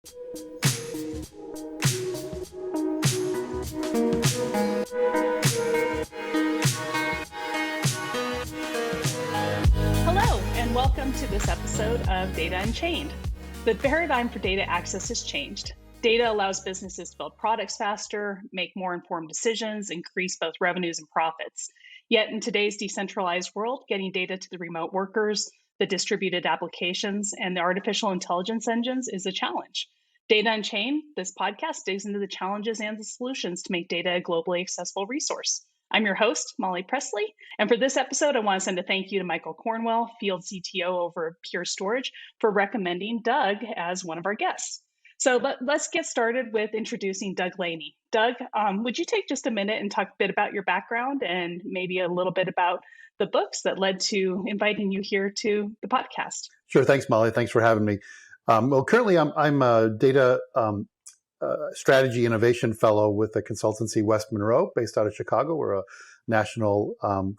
Hello, and welcome to this episode of Data Unchained. The paradigm for data access has changed. Data allows businesses to build products faster, make more informed decisions, increase both revenues and profits. Yet in today's decentralized world, getting data to the remote workers, the distributed applications, and the artificial intelligence engines is a challenge. Data Unchained, this podcast digs into the challenges and the solutions to make data a globally accessible resource. I'm your host, Molly Presley, and for this episode, I want to send a thank you to Michael Cornwell, Field CTO over at Pure Storage, for recommending Doug as one of our guests. So let's get started with introducing Doug Laney. Doug, would you take just a minute and talk a bit about your background and maybe a little bit about the books that led to inviting you here to the podcast? Sure. Thanks, Molly. Thanks for having me. Well, currently I'm a data strategy innovation fellow with the consultancy West Monroe, based out of Chicago. We're a national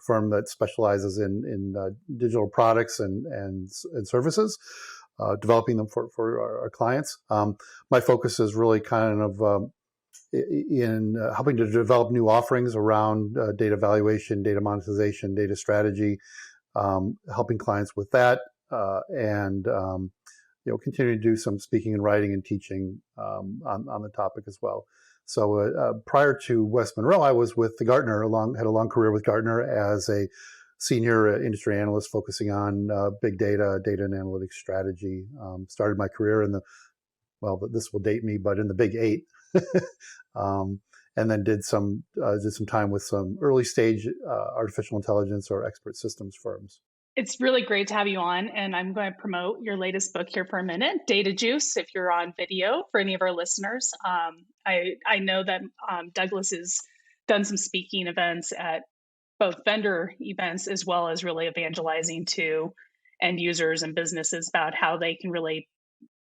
firm that specializes in digital products and services, developing them for our clients. My focus is really kind of in helping to develop new offerings around data valuation, data monetization, data strategy, helping clients with that, and continue to do some speaking and writing and teaching on the topic as well. So prior to West Monroe, I was with the Gartner, had a long career with Gartner as a senior industry analyst focusing on big data, data and analytics strategy. Started my career this will date me, but in the Big Eight, and then did some time with some early stage artificial intelligence or expert systems firms. It's really great to have you on, and I'm going to promote your latest book here for a minute, Data Juice, if you're on video for any of our listeners. I know that Douglas has done some speaking events at both vendor events as well as really evangelizing to end users and businesses about how they can really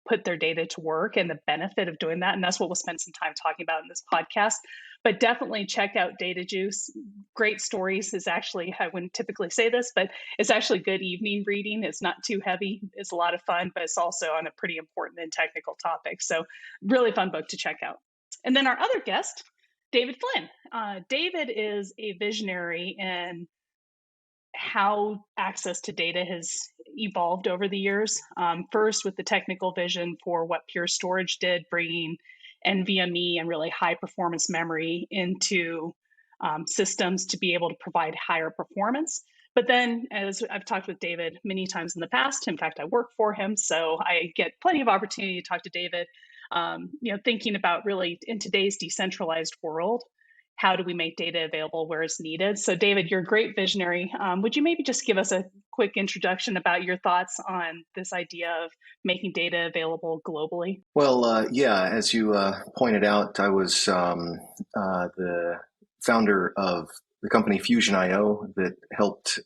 put their data to work and the benefit of doing that. And that's what we'll spend some time talking about in this podcast. But definitely check out Data Juice. Great stories is actually, I wouldn't typically say this, but it's actually good evening reading. It's not too heavy. It's a lot of fun, but it's also on a pretty important and technical topic. So really fun book to check out. And then our other guest, David Flynn. David is a visionary in how access to data has evolved over the years. First, with the technical vision for what Pure Storage did, bringing NVMe and really high performance memory into systems to be able to provide higher performance. But then, as I've talked with David many times in the past, in fact, I work for him, so I get plenty of opportunity to talk to David, thinking about really in today's decentralized world, how do we make data available where it's needed? So David, you're a great visionary. Would you maybe just give us a quick introduction about your thoughts on this idea of making data available globally? Well, as you pointed out, I was the founder of the company Fusion.io that helped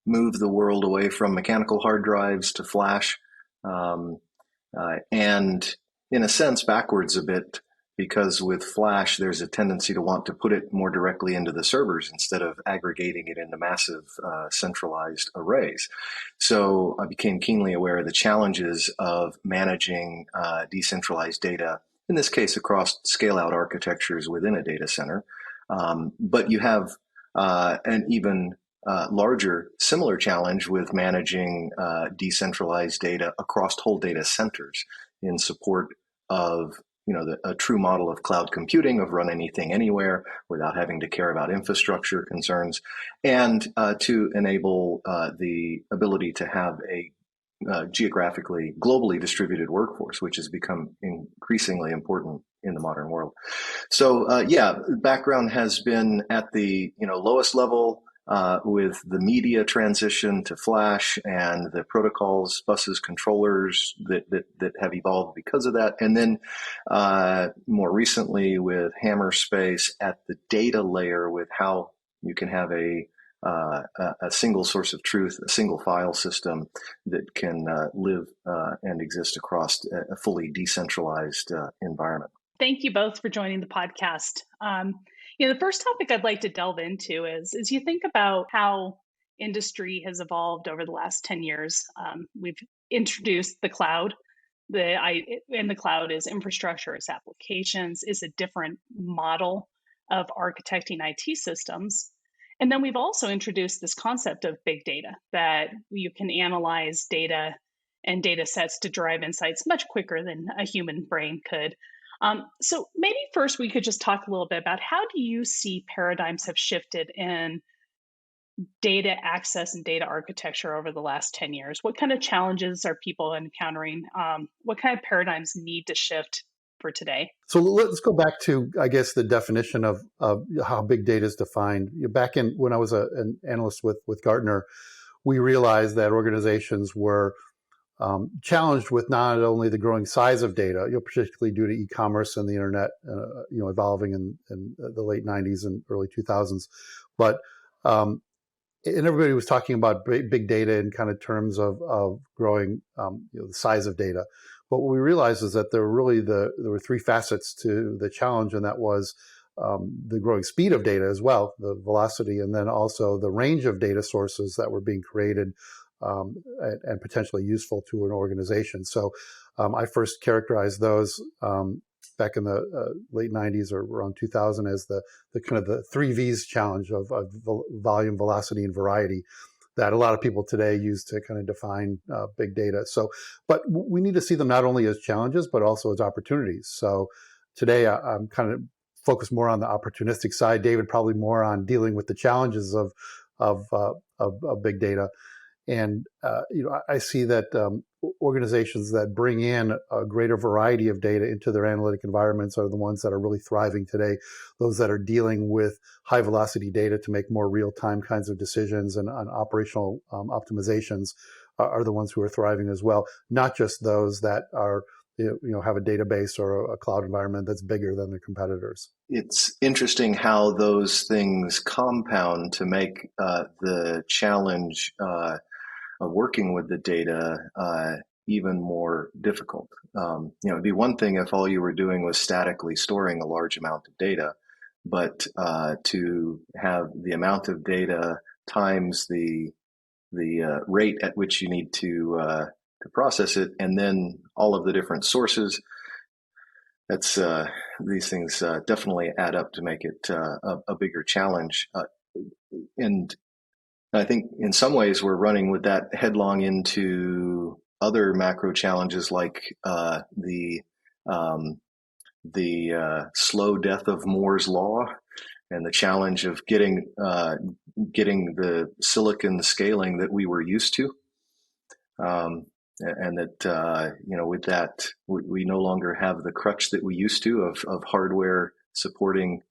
move the world away from mechanical hard drives to flash, and in a sense backwards a bit, because with Flash, there's a tendency to want to put it more directly into the servers instead of aggregating it into massive centralized arrays. So I became keenly aware of the challenges of managing decentralized data, in this case across scale-out architectures within a data center. But you have an even larger similar challenge with managing decentralized data across whole data centers in support of a true model of cloud computing, of run anything anywhere without having to care about infrastructure concerns, and to enable the ability to have a geographically, globally distributed workforce, which has become increasingly important in the modern world. So, background has been at the lowest level with the media transition to Flash and the protocols, buses, controllers that have evolved because of that. And then more recently with Hammerspace at the data layer, with how you can have a single source of truth, a single file system that can live and exist across a fully decentralized environment. Thank you both for joining the podcast. The first topic I'd like to delve into is you think about how industry has evolved over the last 10 years. We've introduced the cloud, in the cloud is infrastructure, it's applications, it's a different model of architecting IT systems. And then we've also introduced this concept of big data, that you can analyze data and data sets to derive insights much quicker than a human brain could. So maybe first we could just talk a little bit about how do you see paradigms have shifted in data access and data architecture over the last 10 years? What kind of challenges are people encountering? What kind of paradigms need to shift for today? So let's go back to, I guess, the definition of how big data is defined. Back in when I was an analyst with Gartner, we realized that organizations were challenged with not only the growing size of data, particularly due to e-commerce and the internet, evolving in the late 90s and early 2000s, but and everybody was talking about big data in kind of terms of growing the size of data. But what we realized is that there were three facets to the challenge, and that was the growing speed of data as well, the velocity, and then also the range of data sources that were being created and potentially useful to an organization. So I first characterized those back in the late 90s or around 2000 as the kind of the three V's challenge of volume, velocity, and variety that a lot of people today use to kind of define big data. So, but we need to see them not only as challenges, but also as opportunities. So today I'm kind of focused more on the opportunistic side. David probably more on dealing with the challenges of big data. And I see that organizations that bring in a greater variety of data into their analytic environments are the ones that are really thriving today. Those that are dealing with high velocity data to make more real time kinds of decisions and on operational optimizations are the ones who are thriving as well. Not just those that are have a database or a cloud environment that's bigger than their competitors. It's interesting how those things compound to make the challenge of working with the data even more difficult. It'd be one thing if all you were doing was statically storing a large amount of data, but to have the amount of data times the rate at which you need to process it, and then all of the different sources. That's these things definitely add up to make it a bigger challenge. And I think in some ways we're running with that headlong into other macro challenges like the slow death of Moore's law and the challenge of getting the silicon scaling that we were used to. And that, with that, we no longer have the crutch that we used to of hardware supporting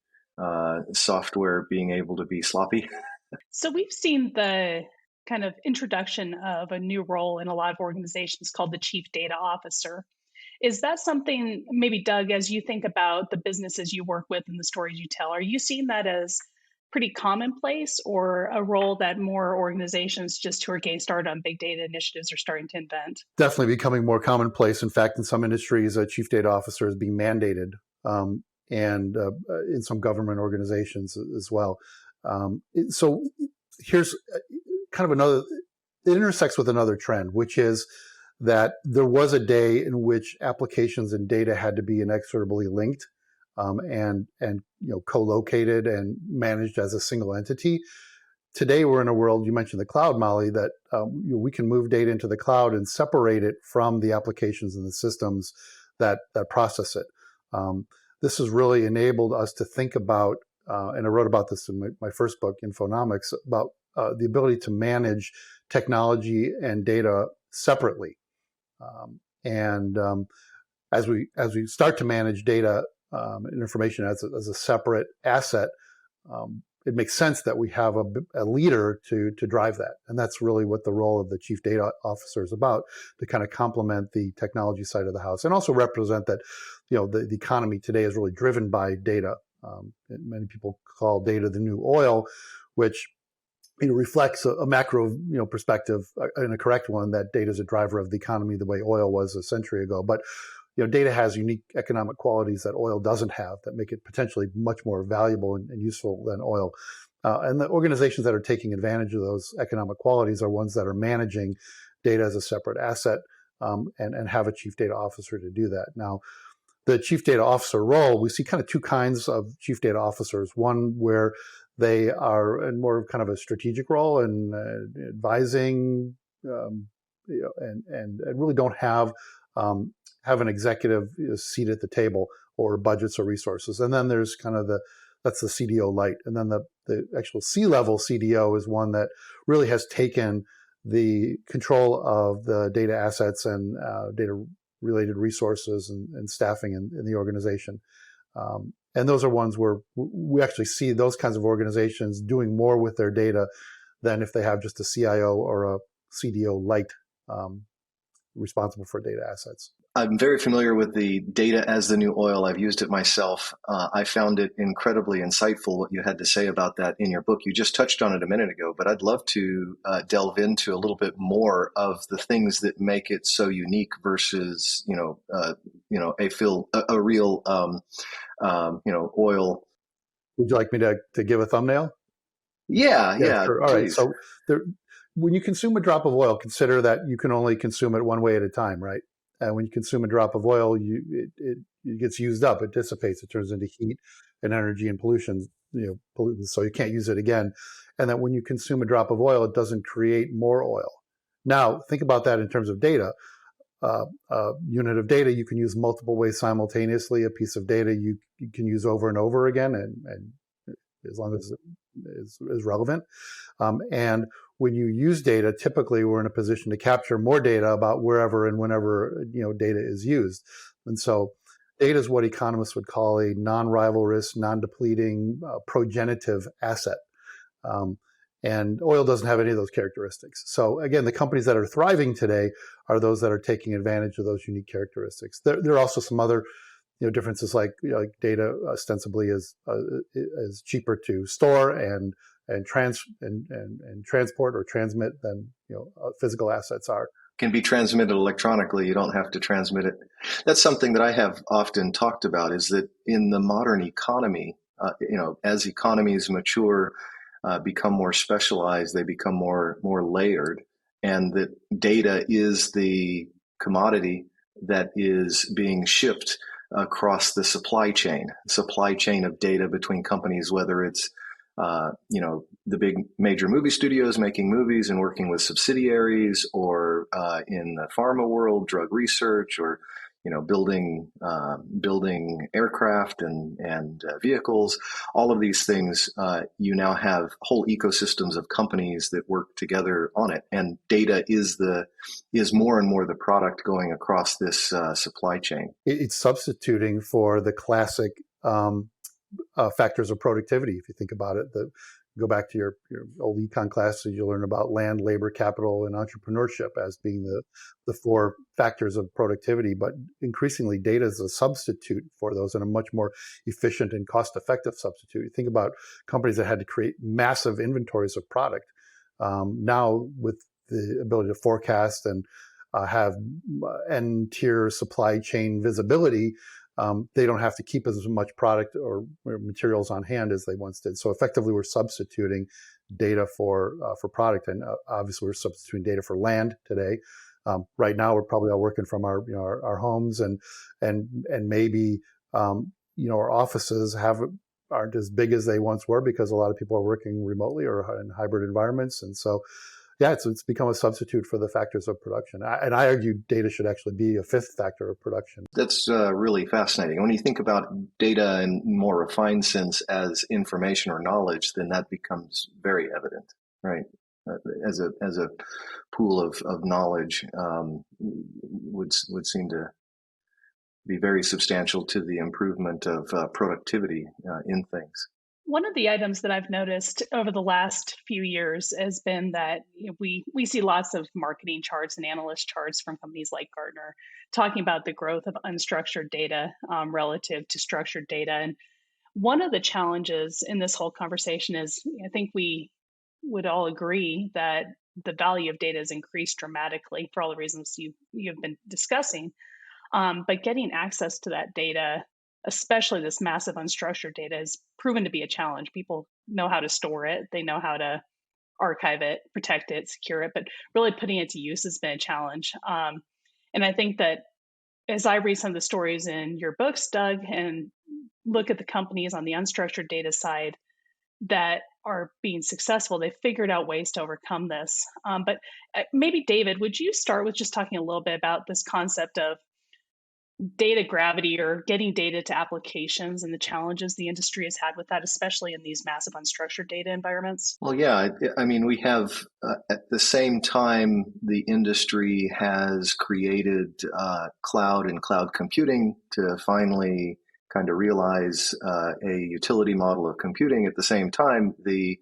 software being able to be sloppy. So we've seen the kind of introduction of a new role in a lot of organizations called the Chief Data Officer. Is that something, maybe Doug, as you think about the businesses you work with and the stories you tell, are you seeing that as pretty commonplace or a role that more organizations just who are getting started on big data initiatives are starting to invent? Definitely becoming more commonplace. In fact, in some industries, a chief data officer is being mandated, and in some government organizations as well. So here's kind of it intersects with another trend, which is that there was a day in which applications and data had to be inexorably linked and co-located and managed as a single entity. Today, we're in a world, you mentioned the cloud, Molly, that we can move data into the cloud and separate it from the applications and the systems that process it. This has really enabled us to think about, and I wrote about this in my first book, Infonomics, about the ability to manage technology and data separately. As we start to manage data and information as a separate asset, it makes sense that we have a leader to drive that. And that's really what the role of the chief data officer is about, to kind of complement the technology side of the house and also represent that, the economy today is really driven by data. Many people call data the new oil, which reflects a macro perspective and a correct one, that data is a driver of the economy the way oil was a century ago. But data has unique economic qualities that oil doesn't have that make it potentially much more valuable and useful than oil. And the organizations that are taking advantage of those economic qualities are ones that are managing data as a separate asset and have a chief data officer to do that. Now, the chief data officer role, we see kind of two kinds of chief data officers. One where they are in more kind of a strategic role and advising, and really don't have an executive seat at the table or budgets or resources. And then there's kind of that's the CDO light. And then the actual C-level CDO is one that really has taken the control of the data assets and data related resources and staffing in the organization. And those are ones where we actually see those kinds of organizations doing more with their data than if they have just a CIO or a CDO light responsible for data assets. I'm very familiar with the data as the new oil. I've used it myself. I found it incredibly insightful what you had to say about that in your book. You just touched on it a minute ago, but I'd love to delve into a little bit more of the things that make it so unique versus, a real, oil. Would you like me to give a thumbnail? Yeah, sure. All please. Right. So when you consume a drop of oil, consider that you can only consume it one way at a time, right? And when you consume a drop of oil, it gets used up, it dissipates, it turns into heat and energy and pollution, pollutants, so you can't use it again. And that when you consume a drop of oil, it doesn't create more oil. Now, think about that in terms of data. A unit of data you can use multiple ways simultaneously. A piece of data you can use over and over again, and as long as it is relevant. And when you use data, typically we're in a position to capture more data about wherever and whenever data is used. And so data is what economists would call a non-rivalrous, non-depleting, progenitive asset. And oil doesn't have any of those characteristics. So again, the companies that are thriving today are those that are taking advantage of those unique characteristics. There are also some other differences, like data ostensibly is cheaper to store and transport or transmit than physical assets are. Can be transmitted electronically. You don't have to transmit it. That's something that I have often talked about, is that in the modern economy, as economies mature, become more specialized, they become more layered, and that data is the commodity that is being shipped across the supply chain of data between companies, whether it's the big major movie studios making movies and working with subsidiaries, or in the pharma world, drug research, or building aircraft and vehicles. All of these things, you now have whole ecosystems of companies that work together on it, and data is more and more the product going across this supply chain. It's substituting for the classic factors of productivity. If you think about it, go back to your old econ classes, you learn about land, labor, capital, and entrepreneurship as being the four factors of productivity. But increasingly, data is a substitute for those, and a much more efficient and cost-effective substitute. You think about companies that had to create massive inventories of product. Now, with the ability to forecast and have end-tier supply chain visibility, they don't have to keep as much product or materials on hand as they once did. So effectively, we're substituting data for product, and obviously we're substituting data for land today. Right now, we're probably all working from our homes, and maybe our offices aren't as big as they once were because a lot of people are working remotely or in hybrid environments, and so. Yeah, it's become a substitute for the factors of production. And I argue data should actually be a fifth factor of production. That's really fascinating. When you think about data in more refined sense as information or knowledge, then that becomes very evident, right? As a pool of knowledge would seem to be very substantial to the improvement of productivity in things. One of the items that I've noticed over the last few years has been that we see lots of marketing charts and analyst charts from companies like Gartner talking about the growth of unstructured data relative to structured data. And one of the challenges in this whole conversation is, I think we would all agree that the value of data has increased dramatically for all the reasons you've been discussing. But getting access to that data, especially this massive unstructured data, has proven to be a challenge. People know how to store it, they know how to archive it, protect it, secure it, but really putting it to use has been a challenge. And I think that as I read some of the stories in your books, Doug, and look at the companies on the unstructured data side that are being successful, they've figured out ways to overcome this. But maybe, David, would you start with just talking a little bit about this concept of data gravity or getting data to applications and the challenges the industry has had with that, especially in these massive unstructured data environments? Well, yeah, I mean, we have at the same time, the industry has created cloud and cloud computing to finally kind of realize a utility model of computing. At the same time, the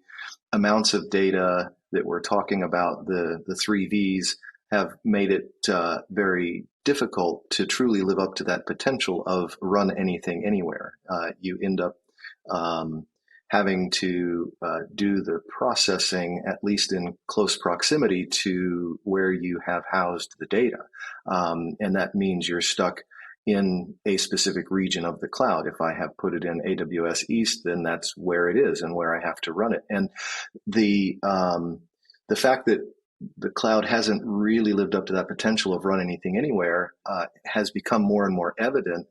amounts of data that we're talking about, the three V's, have made it very difficult to truly live up to that potential of run anything anywhere. You end up having to do the processing, at least in close proximity to where you have housed the data. And that means you're stuck in a specific region of the cloud. If I have put it in AWS East, then that's where it is and where I have to run it. And the fact that the cloud hasn't really lived up to that potential of run anything anywhere has become more and more evident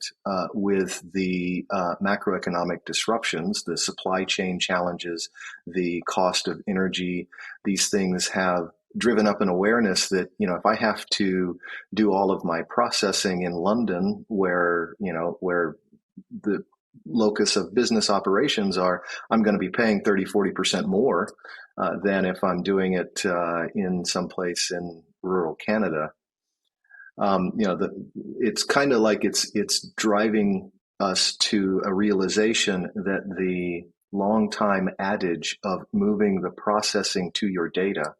with the macroeconomic disruptions, the supply chain challenges, the cost of energy. These things have driven up an awareness that, if I have to do all of my processing in London, where the locus of business operations are, I'm going to be paying 30-40% more than if I'm doing it in some place in rural Canada. It's kind of like it's driving us to a realization that the long time adage of moving the processing to your data,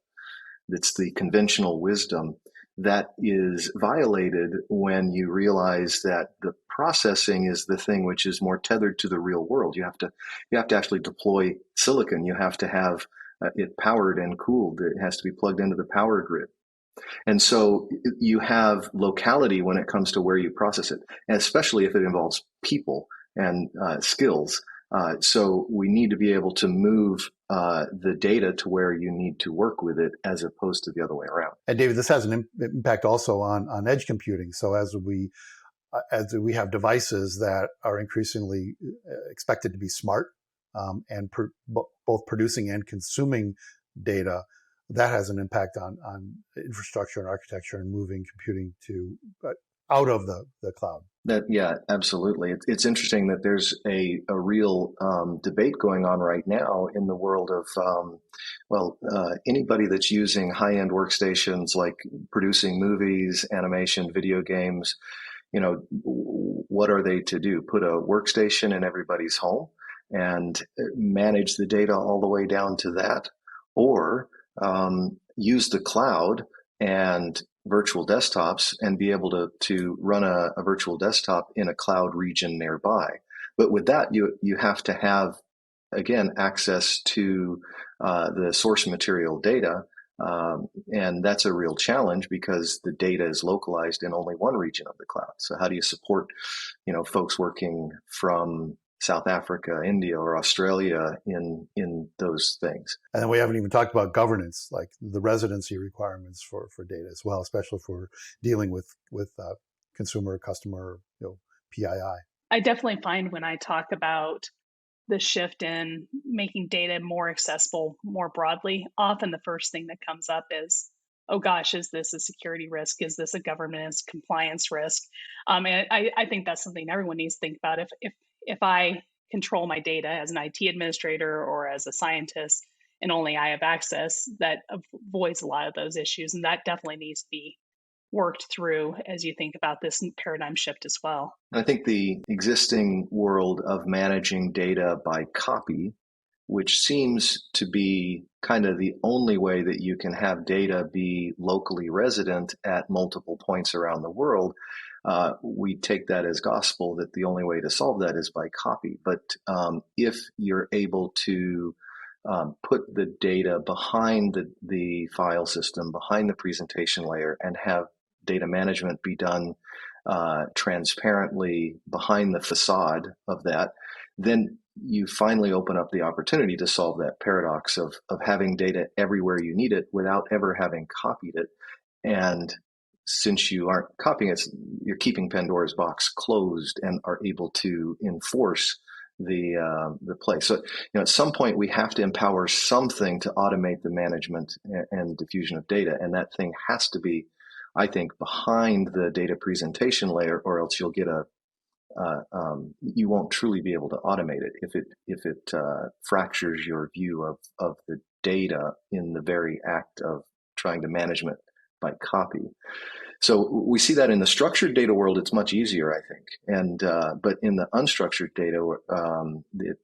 that's the conventional wisdom, that is violated when you realize that the processing is the thing which is more tethered to the real world. You have to actually deploy silicon. You have to have it powered and cooled. It has to be plugged into the power grid. And so you have locality when it comes to where you process it, and especially if it involves people and skills. So we need to be able to move the data to where you need to work with it, as opposed to the other way around. And David, this has an impact also on edge computing. So as we have devices that are increasingly expected to be smart and both producing and consuming data, that has an impact on infrastructure and architecture and moving computing to out of the cloud. Yeah, absolutely. It's interesting that there's a real debate going on right now in the world of, anybody that's using high-end workstations, like producing movies, animation, video games, what are they to do? Put a workstation in everybody's home and manage the data all the way down to that? Or use the cloud and virtual desktops and be able to run a virtual desktop in a cloud region nearby. But with that, you have to have, again, access to the source material data. And that's a real challenge because the data is localized in only one region of the cloud. So how do you support, folks working from South Africa, India, or Australia in those things? And then we haven't even talked about governance, like the residency requirements for data as well, especially for dealing with customer PII. I definitely find when I talk about the shift in making data more accessible more broadly, often the first thing that comes up is, oh gosh, is this a security risk? Is this a governance compliance risk? And I think that's something everyone needs to think about. If I control my data as an IT administrator or as a scientist, and only I have access, that avoids a lot of those issues. And that definitely needs to be worked through as you think about this paradigm shift as well. I think the existing world of managing data by copy, which seems to be kind of the only way that you can have data be locally resident at multiple points around the world, we take that as gospel, that the only way to solve that is by copy. But if you're able to put the data behind the file system, behind the presentation layer, and have data management be done transparently behind the facade of that, then you finally open up the opportunity to solve that paradox of having data everywhere you need it without ever having copied it, and since you aren't copying it, you're keeping Pandora's box closed and are able to enforce the play. So, at some point we have to empower something to automate the management and diffusion of data, and that thing has to be, I think, behind the data presentation layer, or else you'll get you won't truly be able to automate it if it fractures your view of the data in the very act of trying to management by copy. So we see that in the structured data world, it's much easier, I think. And but in the unstructured data,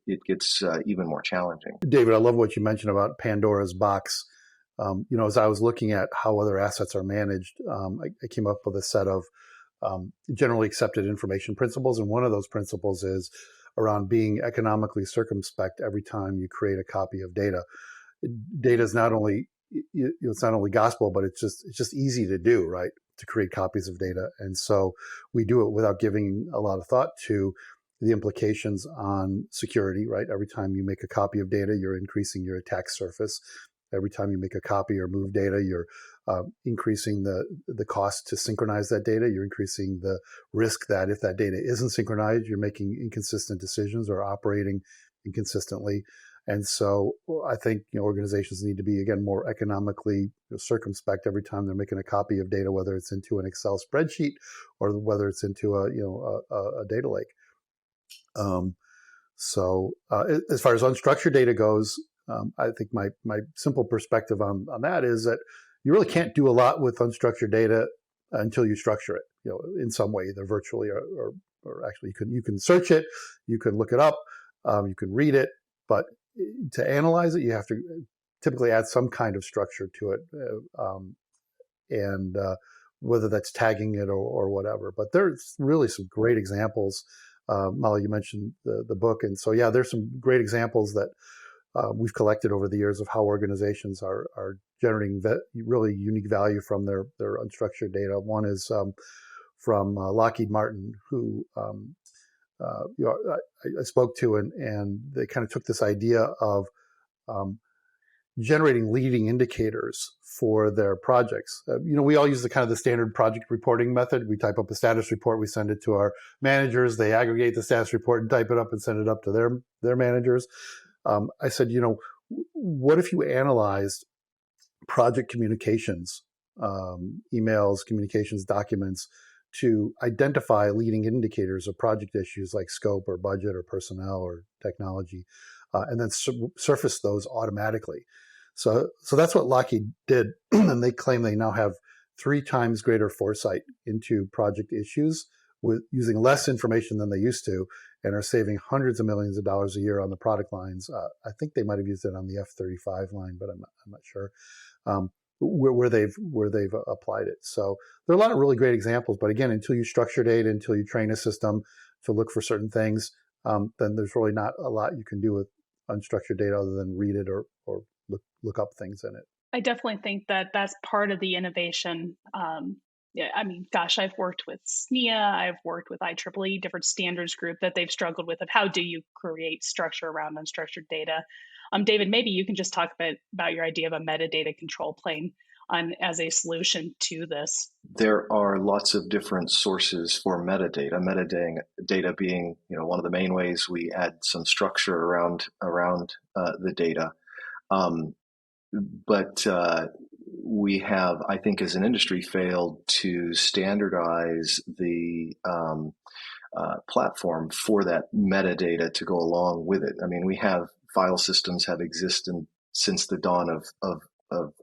it gets even more challenging. David, I love what you mentioned about Pandora's box. As I was looking at how other assets are managed, I came up with a set of generally accepted information principles. And one of those principles is around being economically circumspect every time you create a copy of data. Data is not only, it's not only gospel, but it's just easy to do, right? To create copies of data. And so we do it without giving a lot of thought to the implications on security, right? Every time you make a copy of data, you're increasing your attack surface. Every time you make a copy or move data, you're increasing the cost to synchronize that data. You're increasing the risk that if that data isn't synchronized, you're making inconsistent decisions or operating inconsistently. And so I think organizations need to be, again, more economically circumspect every time they're making a copy of data, whether it's into an Excel spreadsheet or whether it's into a data lake. So as far as unstructured data goes, I think my simple perspective on that is that you really can't do a lot with unstructured data until you structure it, in some way, either virtually or actually you can search it, you can look it up, you can read it, but to analyze it, you have to typically add some kind of structure to it, and whether that's tagging it or whatever. But there's really some great examples. Molly, you mentioned the book, and so yeah, there's some great examples that we've collected over the years of how organizations are generating really unique value from their unstructured data. One is from Lockheed Martin, who I spoke to, and they kind of took this idea of generating leading indicators for their projects. We all use the standard project reporting method. We type up a status report, we send it to our managers, they aggregate the status report and type it up and send it up to their managers. I said, what if you analyzed project communications, emails, communications, documents, to identify leading indicators of project issues like scope or budget or personnel or technology, and then surface those automatically. So that's what Lockheed did, and they claim they now have 3 times greater foresight into project issues with using less information than they used to, and are saving hundreds of millions of dollars a year on the product lines. I think they might have used it on the F-35 line, but I'm not sure. Where they've applied it. So there are a lot of really great examples, but again, until you structure data, until you train a system to look for certain things, then there's really not a lot you can do with unstructured data other than read it or look up things in it. I definitely think that that's part of the innovation. Yeah, I mean, gosh, I've worked with SNIA, I've worked with IEEE, different standards group that they've struggled with of how do you create structure around unstructured data. David, maybe you can just talk about your idea of a metadata control plane as a solution to this. There are lots of different sources for metadata. Metadata being, one of the main ways we add some structure around the data. But we have, I think, as an industry, failed to standardize the platform for that metadata to go along with it. I mean, we have file systems have existed since the dawn of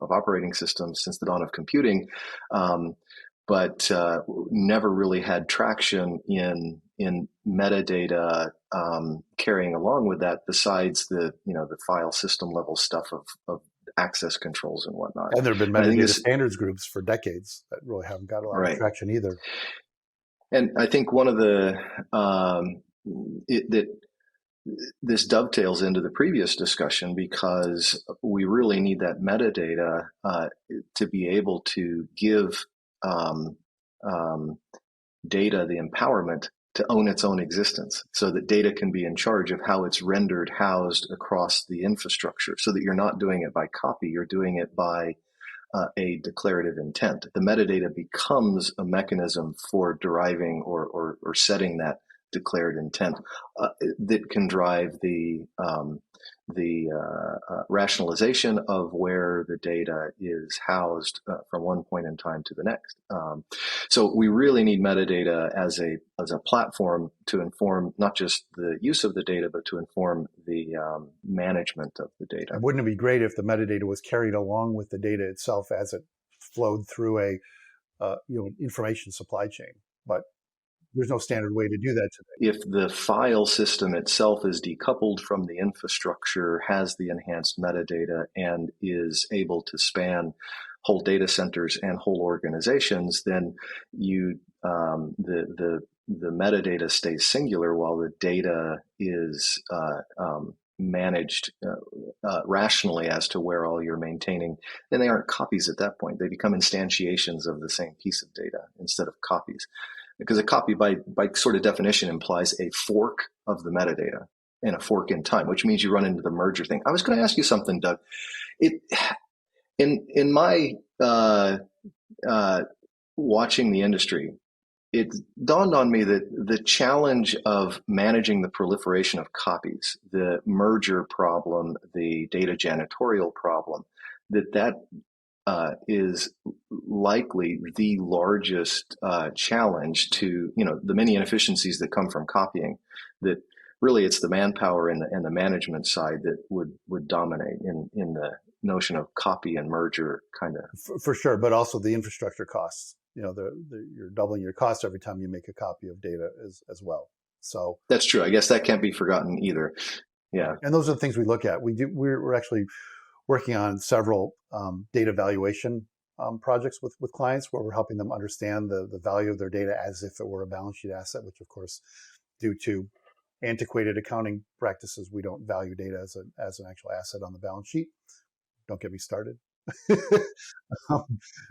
operating systems, since the dawn of computing, but never really had traction in metadata carrying along with that. Besides the file system level stuff of access controls and whatnot. And there have been metadata standards groups for decades that really haven't got a lot of traction either. And I think one of the this dovetails into the previous discussion, because we really need that metadata to be able to give data the empowerment to own its own existence, so that data can be in charge of how it's rendered, housed across the infrastructure, so that you're not doing it by copy, you're doing it by a declarative intent. The metadata becomes a mechanism for deriving or setting that declared intent that can drive the rationalization of where the data is housed from one point in time to the next. So we really need metadata as a platform to inform not just the use of the data, but to inform the management of the data. And wouldn't it be great if the metadata was carried along with the data itself as it flowed through a information supply chain? But there's no standard way to do that today. If the file system itself is decoupled from the infrastructure, has the enhanced metadata, and is able to span whole data centers and whole organizations, then the metadata stays singular while the data is managed rationally as to where all you're maintaining. And they aren't copies at that point. They become instantiations of the same piece of data instead of copies. Because a copy by sort of definition implies a fork of the metadata and a fork in time, which means you run into the merger thing. I was going to ask you something, Doug. In my watching the industry, it dawned on me that the challenge of managing the proliferation of copies, the merger problem, the data janitorial problem, that is likely the largest challenge to the many inefficiencies that come from copying. That really it's the manpower and the management side that would dominate in the notion of copy and merger kind of. For sure, but also the infrastructure costs. You're doubling your cost every time you make a copy of data as well. So that's true. I guess that can't be forgotten either. Yeah, and those are the things we look at. We're actually working on several data valuation projects with clients where we're helping them understand the value of their data as if it were a balance sheet asset, which of course, due to antiquated accounting practices, we don't value data as an actual asset on the balance sheet. Don't get me started.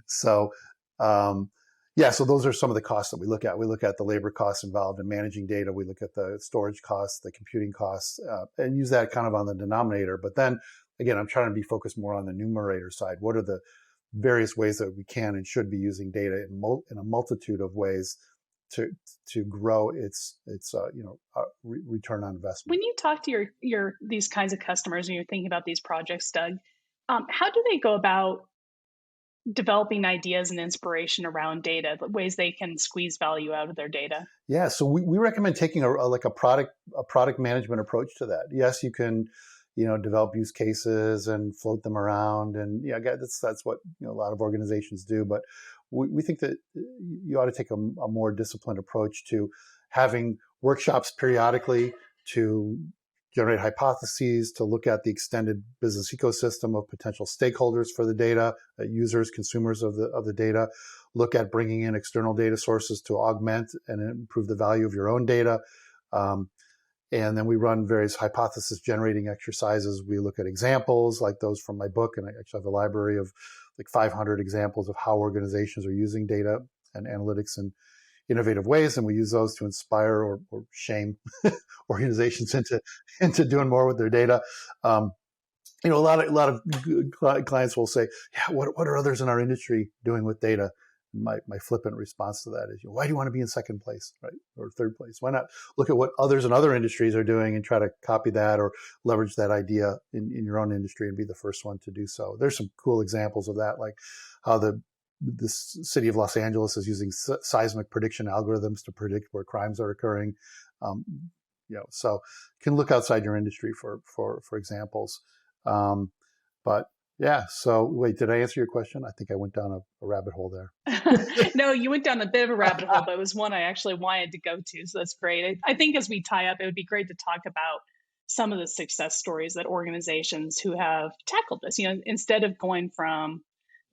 So those are some of the costs that we look at. We look at the labor costs involved in managing data. We look at the storage costs, the computing costs, and use that kind of on the denominator. But then again, I'm trying to be focused more on the numerator side. What are the various ways that we can and should be using data in a multitude of ways to grow its return on investment? When you talk to your these kinds of customers and you're thinking about these projects, Doug, how do they go about developing ideas and inspiration around data, the ways they can squeeze value out of their data? Yeah, so we recommend taking a product management approach to that. Yes, you can develop use cases and float them around, and that's what a lot of organizations do. But we think that you ought to take a more disciplined approach to having workshops periodically to generate hypotheses, to look at the extended business ecosystem of potential stakeholders for the data, users, consumers of the data, look at bringing in external data sources to augment and improve the value of your own data. And then we run various hypothesis generating exercises. We look at examples like those from my book, and I actually have a library of like 500 examples of how organizations are using data and analytics in innovative ways, and we use those to inspire or shame organizations into doing more with their data. A lot of clients will say, "Yeah, what are others in our industry doing with data?" My flippant response to that is, why do you want to be in second place, right, or third place? Why not look at what others in other industries are doing and try to copy that or leverage that idea in your own industry and be the first one to do so? There's some cool examples of that, like how the city of Los Angeles is using seismic prediction algorithms to predict where crimes are occurring. So you can look outside your industry for examples. But yeah, so wait, did I answer your question? I think I went down a rabbit hole there. No, you went down a bit of a rabbit hole, but it was one I actually wanted to go to. So that's great. I think as we tie up, it would be great to talk about some of the success stories that organizations who have tackled this, instead of going from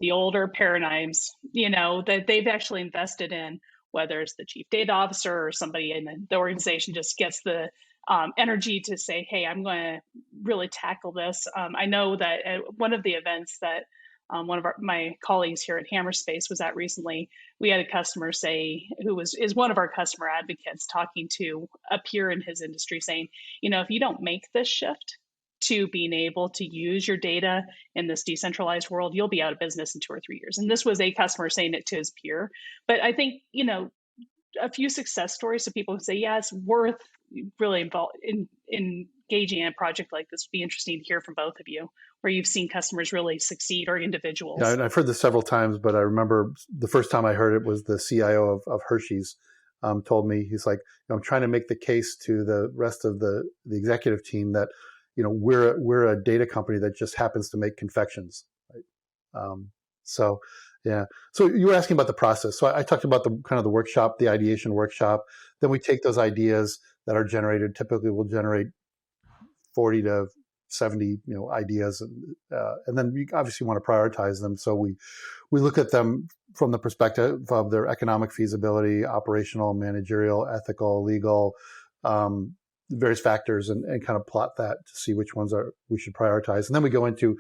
the older paradigms, that they've actually invested in, whether it's the chief data officer or somebody in the organization just gets the energy to say, hey, I'm going to really tackle this. I know that at one of the events that one of my colleagues here at Hammerspace was at recently, we had a customer say, is one of our customer advocates, talking to a peer in his industry saying, if you don't make this shift, to being able to use your data in this decentralized world, you'll be out of business in 2 or 3 years. And this was a customer saying it to his peer. But I think, a few success stories so people can say, yeah, it's worth really engaging in a project like this. Would be interesting to hear from both of you, where you've seen customers really succeed or individuals. Yeah, and I've heard this several times, but I remember the first time I heard it was the CIO of Hershey's told me, he's like, I'm trying to make the case to the rest of the executive team that, we're a data company that just happens to make confections. Right? So, yeah. So you were asking about the process. So I talked about the kind of the workshop, the ideation workshop. Then we take those ideas that are generated. Typically, we'll generate 40 to 70, ideas, and then we obviously want to prioritize them. So we look at them from the perspective of their economic feasibility, operational, managerial, ethical, legal, various factors, and kind of plot that to see which ones we should prioritize. And then we go into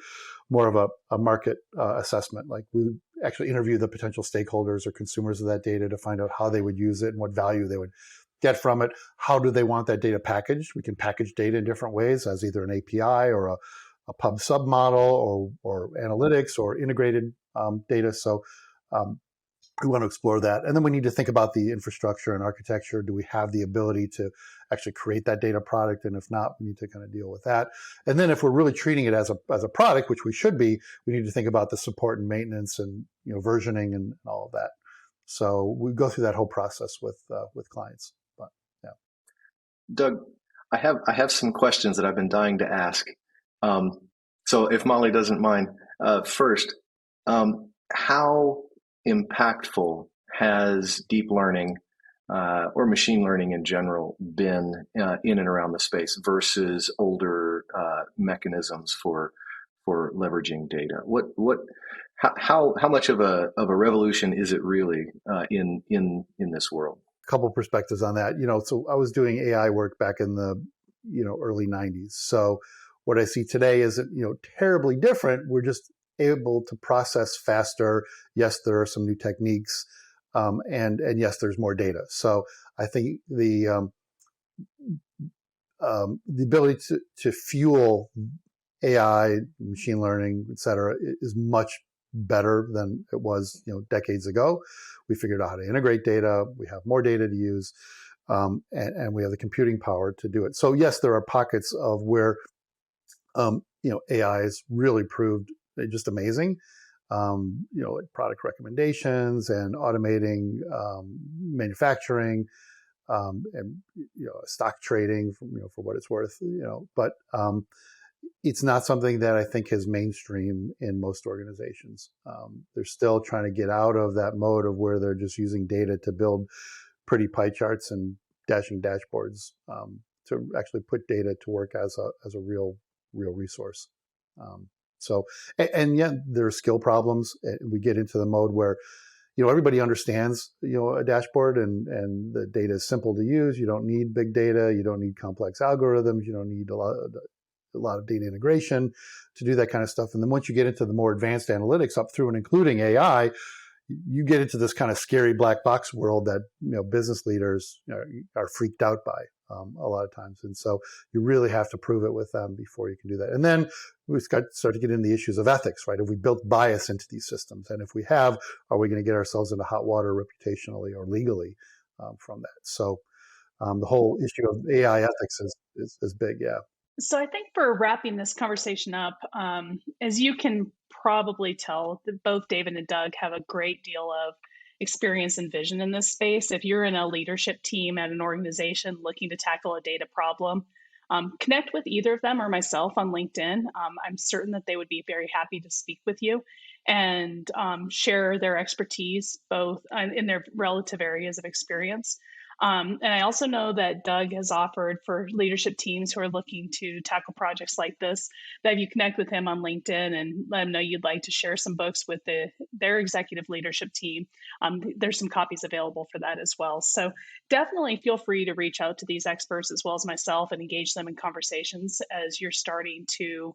more of a market assessment. Like we actually interview the potential stakeholders or consumers of that data to find out how they would use it and what value they would get from it. How do they want that data packaged? We can package data in different ways as either an API or a pub sub model or analytics or integrated data. So we want to explore that. And then we need to think about the infrastructure and architecture. Do we have the ability to actually create that data product? And if not, we need to kind of deal with that. And then if we're really treating it as a product, which we should be, we need to think about the support and maintenance and versioning and all of that. So we go through that whole process with clients. But yeah, Doug, I have some questions that I've been dying to ask. So if Molly doesn't mind, first, how impactful has deep learning or machine learning in general been in and around the space versus older mechanisms for leveraging data? How much of a revolution is it really in this world? A couple perspectives on that. So I was doing AI work back in the early 90s. So what I see today isn't terribly different. We're just able to process faster. Yes, there are some new techniques, and yes, there's more data. So I think the ability to fuel AI, machine learning, et cetera, is much better than it was decades ago. We figured out how to integrate data. We have more data to use, and we have the computing power to do it. So yes, there are pockets of where AI has really proved just amazing, like product recommendations and automating manufacturing, and stock trading, for what it's worth. But it's not something that I think is mainstream in most organizations. They're still trying to get out of that mode of where they're just using data to build pretty pie charts and dashing dashboards, to actually put data to work as a real resource. So, and yet there are skill problems. We get into the mode where, everybody understands, a dashboard and the data is simple to use. You don't need big data. You don't need complex algorithms. You don't need a lot of data integration to do that kind of stuff. And then once you get into the more advanced analytics up through and including AI, you get into this kind of scary black box world that business leaders are freaked out by a lot of times. And so you really have to prove it with them before you can do that. And then we start to get into the issues of ethics, right? Have we built bias into these systems? And if we have, are we going to get ourselves into hot water reputationally or legally from that? So the whole issue of AI ethics is big, yeah. So I think for wrapping this conversation up, as you can probably tell, that both David and Doug have a great deal of experience and vision in this space. If you're in a leadership team at an organization looking to tackle a data problem, connect with either of them or myself on LinkedIn. I'm certain that they would be very happy to speak with you and share their expertise both in their relative areas of experience. And I also know that Doug has offered for leadership teams who are looking to tackle projects like this, that if you connect with him on LinkedIn and let him know you'd like to share some books with their executive leadership team, there's some copies available for that as well. So definitely feel free to reach out to these experts as well as myself and engage them in conversations as you're starting to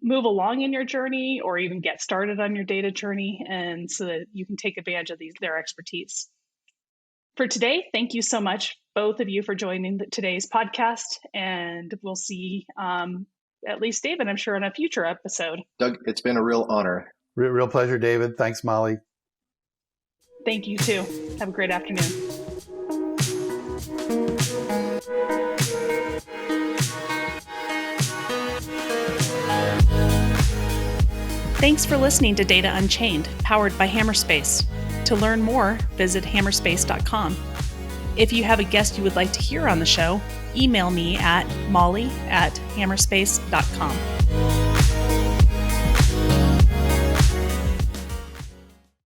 move along in your journey or even get started on your data journey, and so that you can take advantage of their expertise. For today, thank you so much, both of you, for joining today's podcast, and we'll see at least David, I'm sure, in a future episode. Doug, it's been a real honor. Real pleasure, David. Thanks, Molly. Thank you, too. Have a great afternoon. Thanks for listening to Data Unchained, powered by Hammerspace. To learn more, visit hammerspace.com. If you have a guest you would like to hear on the show, email me at molly@hammerspace.com.